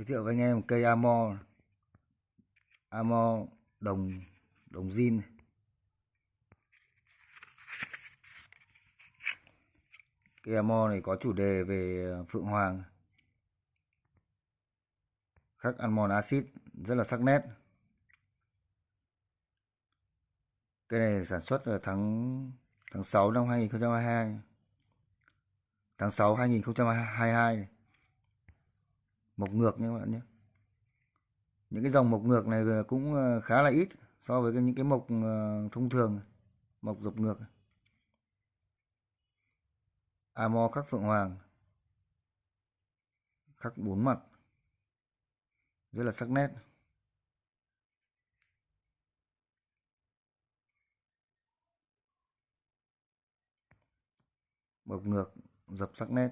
thiệu với anh em cây Amo đồng zin. Cây Amo này có chủ đề về phượng hoàng, khắc almond acid rất là sắc nét. Cây này sản xuất ở tháng 6 năm 2022, tháng 6 2022 này. Mộc ngược nha các bạn nhé. Những cái dòng mộc ngược này cũng khá là ít so với những cái mộc thông thường, mộc dọc ngược. Amo khắc phượng hoàng, khắc 4 mặt, rất là sắc nét. Mộc ngược dập sắc nét.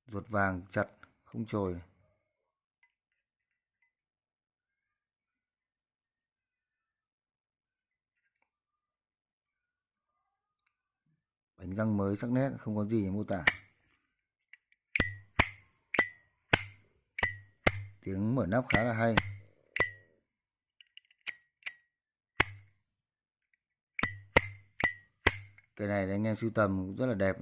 Ruột vàng chặt không chồi. Bánh răng mới sắc nét, không có gì để mô tả. Tiếng mở nắp khá là hay. Cái này anh em sưu tầm cũng rất là đẹp.